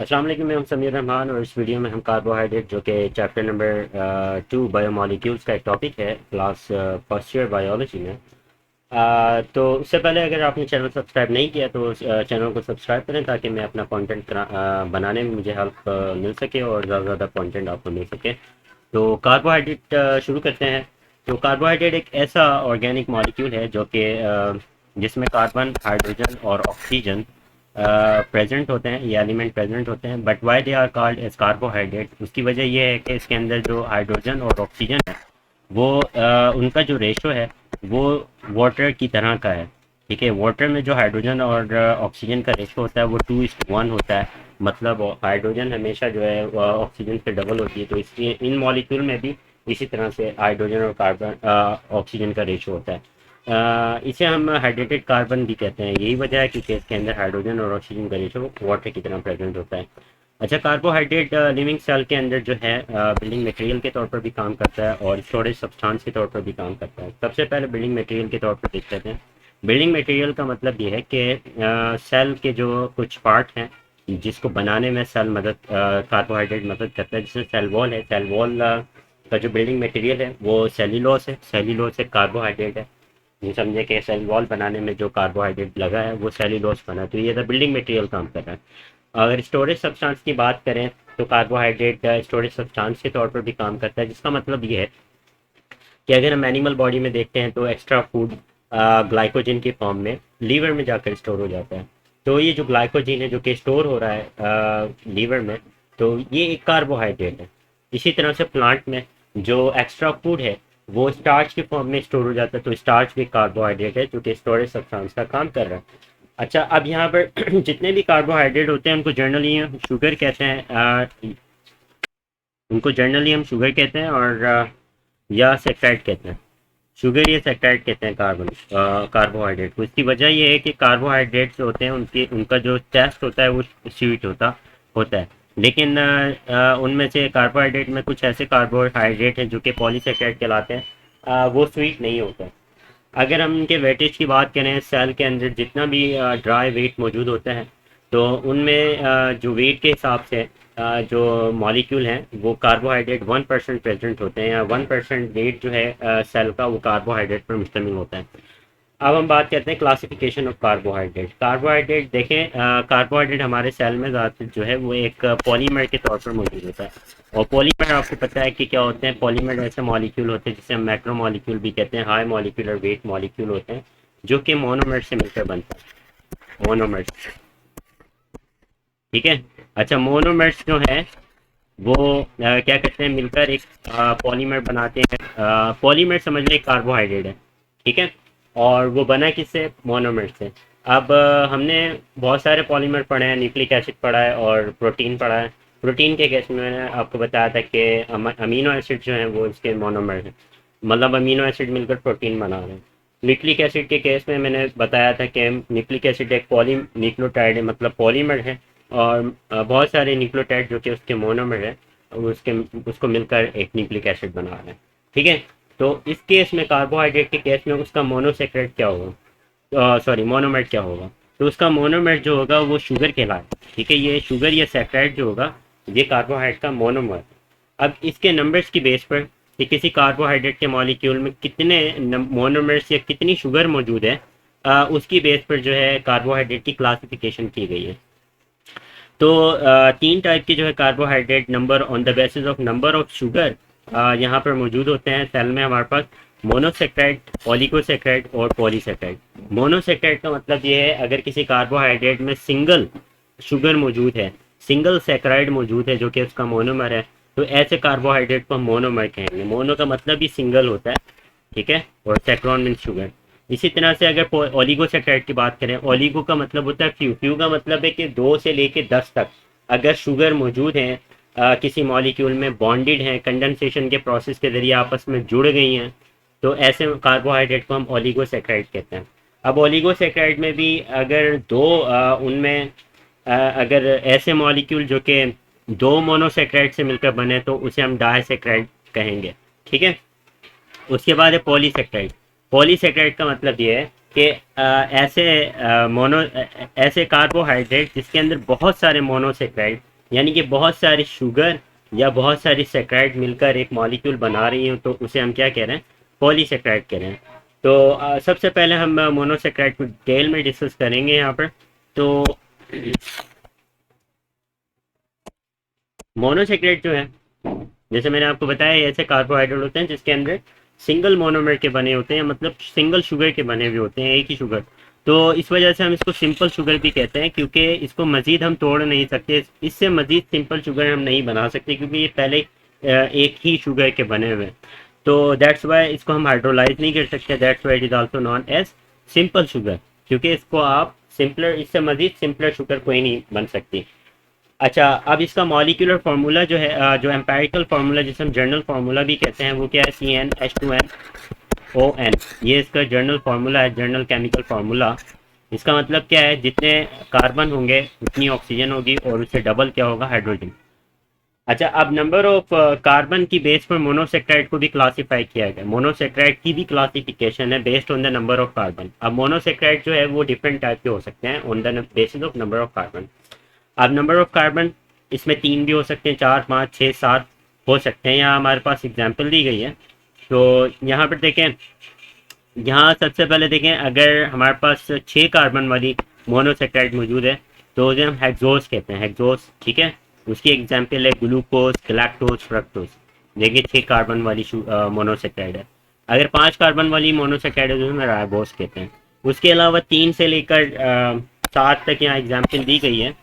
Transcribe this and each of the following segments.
अस्सलाम वालेकुम, मैं हूं समीर रहमान और इस वीडियो में हम कार्बोहाइड्रेट जो कि चैप्टर नंबर 2 बायोमोलिक्यूल्स का एक टॉपिक है क्लास फर्स्ट ईयर बायोलॉजी में। तो उससे पहले अगर आपने चैनल सब्सक्राइब नहीं किया तो चैनल को सब्सक्राइब करें ताकि मैं अपना कंटेंट बनाने में मुझे हेल्प मिल सके और ज़्यादा से ज़्यादा कंटेंट आपको मिल सके। तो कार्बोहाइड्रेट शुरू करते हैं। तो कार्बोहाइड्रेट एक ऐसा ऑर्गेनिक मॉलिक्यूल है जो कि जिसमें कार्बन, हाइड्रोजन और ऑक्सीजन प्रेजेंट होते हैं, ये एलिमेंट प्रेजेंट होते हैं। But why they are called as carbohydrate, उसकी वजह यह है कि इसके अंदर जो हाइड्रोजन और ऑक्सीजन है वो उनका जो रेशो है वो वाटर की तरह का है। ठीक है, वाटर में जो हाइड्रोजन और ऑक्सीजन का रेशो होता है वो 2:1 होता है। मतलब हाइड्रोजन हमेशा जो है ऑक्सीजन से डबल होती है, तो इसलिए इन मॉलिक्यूल में भी इसी तरह से हाइड्रोजन और कार्बन ऑक्सीजन का रेशो होता है। इसे हम हाइड्रेटेड कार्बन भी कहते हैं, यही वजह है क्योंकि इसके अंदर हाइड्रोजन और ऑक्सीजन का रेशो वाटर की तरह प्रेजेंट होता है। अच्छा, कार्बोहाइड्रेट लिविंग सेल के अंदर जो है बिल्डिंग मटेरियल के तौर पर भी काम करता है और स्टोरेज सब्सटेंस के तौर पर भी काम करता है। सबसे पहले बिल्डिंग मटेरियल के तौर पर देख लेते हैं। बिल्डिंग मटेरियल का मतलब ये है कि सेल के जो कुछ पार्ट हैं जिसको बनाने में सेल मदद कार्बोहाइड्रेट मदद करता है, जैसे सेल वॉल है। सेल वॉल का जो बिल्डिंग मटेरियल है वो सेल्यूलोज है। सेल्यूलोज एक कार्बोहाइड्रेट है। ये समझे कि सेल वॉल बनाने में जो कार्बोहाइड्रेट लगा है वो सेल्यूलोज बना, तो ये बिल्डिंग मटेरियल काम कर रहा है। अगर स्टोरेज सब्सटेंस की बात करें तो कार्बोहाइड्रेट स्टोरेज सब्सटेंस के तौर पर भी काम करता है, जिसका मतलब ये है कि अगर हम एनिमल बॉडी में देखते हैं तो एक्स्ट्रा फूड ग्लाइकोजन के फॉर्म में लीवर में जाकर स्टोर हो जाता है। तो ये जो ग्लाइकोजन है जो कि स्टोर हो रहा है लीवर में, तो ये एक कार्बोहाइड्रेट है। इसी तरह से प्लांट में जो एक्स्ट्रा फूड है वो स्टार्च के फॉर्म में स्टोर हो जाता है, तो स्टार्च भी कार्बोहाइड्रेट है जो कि स्टोरेज सब्सटेंस का काम कर रहा है। अच्छा, अब यहाँ पर जितने भी कार्बोहाइड्रेट होते हैं उनको जनरली हम शुगर कहते हैं। उनको जनरली हम शुगर कहते हैं और या सेक्राइड कहते हैं। शुगर या सेक्राइड कहते हैं कार्बोहाइड्रेट को। इसकी वजह ये है कि कार्बोहाइड्रेट्स होते हैं उनकी उनका जो टेस्ट होता है वो स्वीट होता होता है। लेकिन उनमें से कार्बोहाइड्रेट में कुछ ऐसे कार्बोहाइड्रेट हैं जो कि पॉलीसेकेराइड कहलाते हैं, वो स्वीट नहीं होता। अगर हम इनके वेटेज की बात करें, सेल के अंदर जितना भी ड्राई वेट मौजूद होता है तो उनमें जो वेट के हिसाब से जो मॉलिक्यूल हैं वो कार्बोहाइड्रेट 1% प्रेजेंट होते हैं, या 1% वेट जो है सेल का वो कार्बोहाइड्रेट पर मुश्तमिल होता है। अब हम बात करते हैं क्लासिफिकेशन ऑफ कार्बोहाइड्रेट। कार्बोहाइड्रेट देखें, कार्बोहाइड्रेट हमारे सेल में ज़्यादातर जो है वो एक पॉलीमर के तौर पर मौजूद होता है। और पॉलीमर आपको पता है कि क्या होते हैं। पॉलीमर ऐसे मॉलिक्यूल होते हैं जिसे हम मैक्रो मॉलिक्यूल भी कहते हैं, हाई मॉलिक्यूलर वेट मॉलिक्यूल होते हैं जो कि मोनोमर से मिलकर बनता है। मोनोमर, ठीक है। अच्छा, मोनोमर्स जो है वो क्या करते हैं, मिलकर एक पॉलीमर बनाते हैं। पॉलीमर समझ लें कार्बोहाइड्रेट है, ठीक है। और वो बना किससे, मोनोमर से। अब हमने बहुत सारे पॉलीमर पढ़े हैं, न्यूक्लिक एसिड पढ़ा है और प्रोटीन पढ़ा है। प्रोटीन के केस में मैंने आपको बताया था कि अमीनो एसिड जो हैं वो इसके मोनोमर हैं, मतलब अमीनो एसिड मिलकर प्रोटीन बना रहे हैं। न्यूक्लिक एसिड के केस में मैंने बताया था कि न्यूक्लिक एसिड एक पॉली न्यूक्लियोटाइड है, मतलब पॉलीमर है। और बहुत सारे न्यूक्लियोटाइड जो कि उसके मोनोमर है उसके उसको मिलकर एक न्यूक्लिक एसिड बना रहे हैं, ठीक है। तो इस केस में कार्बोहाइड्रेट के केस में उसका मोनोसेक्राइड क्या होगा, सॉरी मोनोमर क्या होगा, तो उसका मोनोमर जो होगा वो शुगर कहलाएगा, ठीक है। ये शुगर या सेक्राइड जो होगा ये कार्बोहाइड्रेट का मोनोमर। अब इसके नंबर्स की बेस पर कि किसी कार्बोहाइड्रेट के मॉलिक्यूल में कितने मोनोमर्स या कितनी शुगर मौजूद है, उसकी बेस पर जो है कार्बोहाइड्रेट की क्लासिफिकेशन की गई है। तो तीन टाइप के जो है carbohydrate number on the basis of number of sugar यहाँ पर मौजूद होते हैं सेल में हमारे पास। मोनोसेक्राइड, ओलिगोसेक्राइड और पॉलीसेक्राइड। मोनोसेक्राइड का मतलब ये है अगर किसी कार्बोहाइड्रेट में सिंगल शुगर मौजूद है, सिंगल सेक्राइड मौजूद है जो कि उसका मोनोमर है, तो ऐसे कार्बोहाइड्रेट को हम मोनोमर कहेंगे। मोनो का मतलब ही सिंगल होता है, ठीक है, और सेक्रोन मीन शुगर। इसी तरह से अगर ओलिगोसेक्राइड की बात करें, ओलिगो का मतलब होता है फ्यू। फ्यू का मतलब है कि 2 से लेके 10 तक अगर शुगर मौजूद है किसी मॉलिक्यूल में, बॉन्डेड हैं, कंडेंसेशन के प्रोसेस के जरिए आपस में जुड़ गई हैं, तो ऐसे कार्बोहाइड्रेट को हम ओलिगोसेक्राइड कहते हैं। अब ओलिगोसेक्राइड में भी अगर दो उनमें अगर ऐसे मॉलिक्यूल जो कि दो मोनोसेक्राइड से मिलकर बने तो उसे हम डाइसेक्राइड कहेंगे, ठीक है। उसके बाद है पॉलीसेक्राइड। पॉलीसेक्राइड का मतलब ये है कि ऐसे कार्बोहाइड्रेट जिसके अंदर बहुत सारे मोनोसेक्राइड यानी कि बहुत सारी शुगर या बहुत सारी सेक्राइड मिलकर एक मॉलिक्यूल बना रही हो, तो उसे हम क्या कह रहे हैं, पॉलीसेक्राइड कह रहे हैं। तो सबसे पहले हम मोनोसेक्राइड को डिटेल में डिस्कस करेंगे यहाँ पर। तो मोनोसेक्राइड जो है, जैसे मैंने आपको बताया, ये ऐसे कार्बोहाइड्रेट होते हैं जिसके अंदर सिंगल मोनोमर के बने होते हैं, मतलब सिंगल शुगर के बने हुए होते हैं, एक ही शुगर। तो इस वजह से हम इसको सिंपल शुगर भी कहते हैं, क्योंकि इसको मज़ीद हम तोड़ नहीं सकते, इससे मज़ीद सिंपल शुगर हम नहीं बना सकते, क्योंकि ये पहले एक ही शुगर के बने हुए हैं। तो दैट्स वाई इसको हम हाइड्रोलाइज नहीं कर सकते, that's why it is also known as simple sugar, क्योंकि इसको आप सिंपलर, इससे मज़ीद सिंपलर शुगर कोई नहीं बन सकती। अच्छा, अब इसका मॉलिक्यूलर फार्मूला जो है, जो एम्पेरिकल फार्मूला जिसे हम जर्नल फार्मूला भी कहते हैं, वो क्या है, CnH2nOn। ये इसका जर्नल फार्मूला है, जर्नल केमिकल फार्मूला। इसका मतलब क्या है, जितने कार्बन होंगे उतनी ऑक्सीजन होगी, और उससे डबल क्या होगा, हाइड्रोजन। अच्छा, अब नंबर ऑफ कार्बन की बेस पर मोनोसेक्राइड को भी क्लासिफाई किया गया। मोनोसेक्राइड की भी क्लासिफिकेशन है based on the number of carbon. अब मोनोसेक्राइड जो है वो डिफरेंट टाइप के हो सकते हैं on the basis of number of carbon. अब नंबर ऑफ कार्बन इसमें 3 भी हो सकते हैं, 4, 5, 6, 7 हो सकते हैं। यहाँ हमारे पास एग्जाम्पल दी गई है। तो यहाँ पर देखें, यहाँ सबसे पहले देखें, अगर हमारे पास 6 कार्बन वाली मोनोसेक्राइड मौजूद है तो उसे हम हेक्सोस कहते हैं, हेक्सोस, ठीक है। उसकी एग्जाम्पल है ग्लूकोज, गैलेक्टोज, फ्रक्टोज। देखिए 6 कार्बन वाली मोनोसेक्राइड है। अगर 5 कार्बन वाली मोनोसेक्राइड है तो उसमें राइबोस कहते हैं। उसके अलावा 3 से लेकर 7 तक यहाँ एग्जाम्पल दी गई है।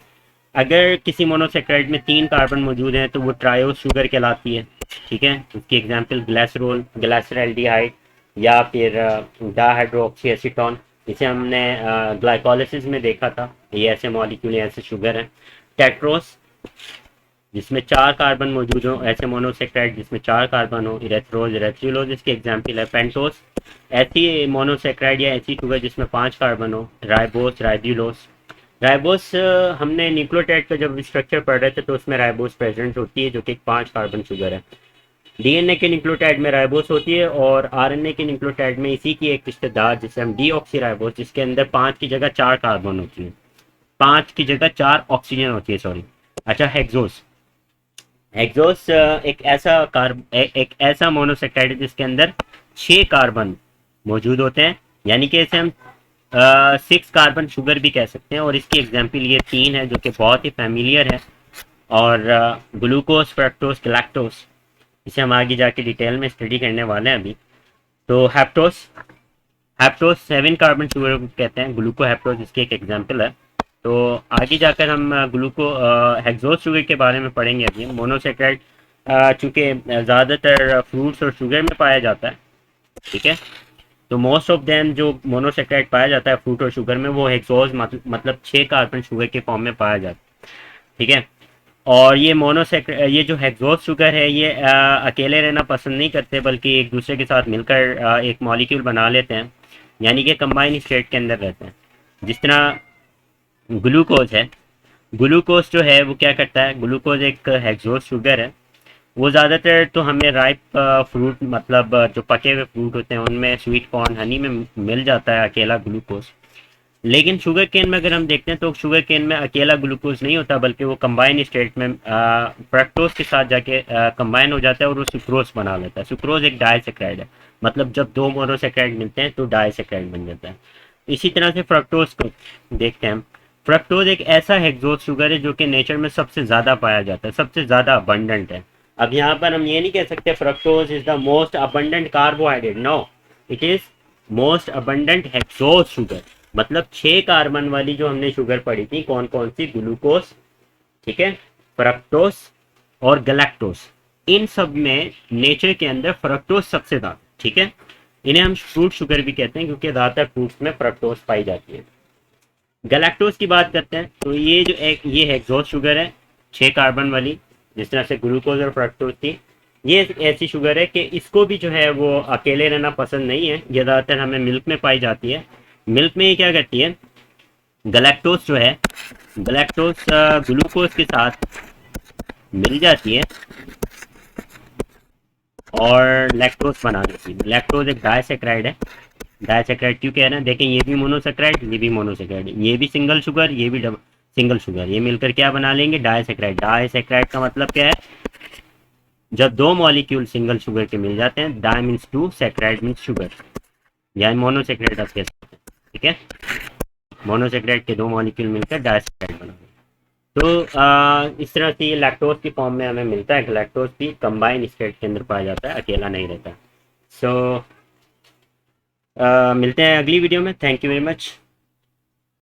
अगर किसी मोनोसेक्राइड में 3 कार्बन मौजूद हैं तो वो ट्रायोस शुगर कहलाती है, ठीक है। उसकी एग्जाम्पल ग्लाइसरोल, ग्लाइसरल्डिहाइड, या फिर डाहाइड्रोक्सी एसीटोन। इसे हमने ग्लाइकोलिसिस में देखा था। ये ऐसे मॉलिक्यूल, ऐसे शुगर हैं। टेट्रोस, जिसमें 4 कार्बन मौजूद हो, ऐसे मोनोसेक्राइड जिसमें 4 कार्बन हो। इरेथ्रोज, इरेथ्रिलोज इसकी एग्जाम्पल है। पेंटोस, ऐसी मोनोसेक्राइड या ऐसी शुगर जिसमें 5 कार्बन हो। राइबोस, राइबुलोस। राइबोस हमने न्यूक्लियोटाइड का जब स्ट्रक्चर पढ़ रहे थे तो उसमें राइबोस प्रेजेंट होती है, जो कि 5 कार्बन शुगर है। डीएनए के न्यूक्लियोटाइड में राइबोस होती है, और आरएनए के न्यूक्लियोटाइड में इसी की एक रिश्तेदार जिसे हम डीऑक्सी राइबोस, जिसके अंदर 5 की जगह 4 कार्बन होती है, 5 की जगह 4 ऑक्सीजन होती है, सॉरी। अच्छा, हेक्सोस। हेक्सोस एक ऐसा मोनोसेक्राइड है जिसके अंदर 6 कार्बन मौजूद होते हैं, यानी कि इसे हम 6 कार्बन शुगर भी कह सकते हैं। और इसकी एग्जाम्पल ये 3 है जो कि बहुत ही फैमिलियर है। और ग्लूकोज, फ्रक्टोस, गैलेक्टोस, इसे हम आगे जाके डिटेल में स्टडी करने वाले हैं अभी। तो हेप्टोस, हेप्टोस 7 कार्बन शुगर को कहते हैं। ग्लूको हेप्टोस इसकी एक एग्जाम्पल है। तो आगे जाकर हम ग्लूको हेक्सोस शुगर के बारे में पढ़ेंगे। अभी मोनोसेक्राइड चूँकि ज़्यादातर फ्रूट्स और शुगर में पाया जाता है, ठीक है। तो मोस्ट ऑफ देम जो मोनोसेक्राइड पाया जाता है फ्रूट और शुगर में, वो हेक्सोस मतलब 6 कार्बन शुगर के फॉर्म में पाया जाता है, ठीक है। और ये जो हेक्सोस शुगर है, ये अकेले रहना पसंद नहीं करते, बल्कि एक दूसरे के साथ मिलकर एक मॉलिक्यूल बना लेते हैं, यानी कि कंबाइन स्टेट के अंदर रहते हैं। जिस तरह ग्लूकोज है, ग्लूकोज जो है वो क्या करता है, ग्लूकोज एक हेक्सोस शुगर है। वो ज़्यादातर तो हमें राइप फ्रूट, मतलब जो पके हुए फ्रूट होते हैं उनमें, स्वीट कॉर्न, हनी में मिल जाता है अकेला ग्लूकोज। लेकिन शुगर केन में अगर हम देखते हैं तो शुगर केन में अकेला ग्लूकोज नहीं होता, बल्कि वो कंबाइन स्टेट में फ्रक्टोज के साथ जाके कंबाइन हो जाता है और वो सुक्रोज बना लेता है। सुक्रोज एक डाइसेक्राइड है, मतलब जब 2 मोनोसेक्राइड मिलते हैं तो डाइसेक्राइड बन जाता है। इसी तरह से फ्रक्टोज को देखते हैं। फ्रक्टोज एक ऐसा हेक्सोस शुगर है जो कि नेचर में सबसे ज़्यादा पाया जाता है, सबसे ज़्यादा अबंडेंट है। अब यहाँ पर हम ये नहीं कह सकते fructose is the most abundant carbohydrate, no, it is most abundant hexose sugar. मतलब 6 कार्बन वाली जो हमने शुगर पढ़ी थी, कौन कौन सी, ग्लूकोज, ठीक है, फ्रक्टोस और गैलेक्टोस, इन सब में नेचर के अंदर फ्रक्टोस सबसे ज़्यादा, ठीक है। इन्हें हम फ्रूट शुगर भी कहते हैं क्योंकि ज़्यादातर फ्रूट्स में फ्रक्टोस पाई जाती है। गैलेक्टोस की बात करते हैं तो ये जो ये हेक्सोस शुगर है 6 कार्बन वाली, जिस तरह से ग्लूकोज और फ्रक्टोस थी। ये ऐसी शुगर है कि इसको भी जो है वो अकेले रहना पसंद नहीं है, ये ज़्यादातर हमें मिल्क में पाई जाती है। मिल्क में ये क्या करती है, गैलेक्टोस जो है, गैलेक्टोस ग्लूकोज के साथ मिल जाती है और लैक्टोस बना देती है। लैक्टोज एक डाइसेक्राइड है। डाइसेक्राइड क्यों कह रहे हैं, देखें ये भी मोनोसेक्राइड, ये भी मोनोसेक्राइड, ये भी सिंगल शुगर, ये भी डबल। सिंगल शुगर, ये मिलकर क्या बना लेंगे, डाइसैकराइड। डाइसैकराइड का मतलब क्या है, जब दो मॉलिक्यूल सिंगल शुगर के मिल जाते हैं, di means two, saccharide means sugar, यानी मोनोसैकराइड आप कह सकते हैं। ठीक है, मोनोसैकराइड के दो मॉलिक्यूल मिलकर डाइसैकराइड बना। तो इस तरह से ये लैक्टोज की फॉर्म में हमें मिलता है कि लैक्टोज भी कंबाइन स्टेट के अंदर पाया जाता है, अकेला नहीं रहता। सो मिलते हैं अगली वीडियो में। Thank you very much.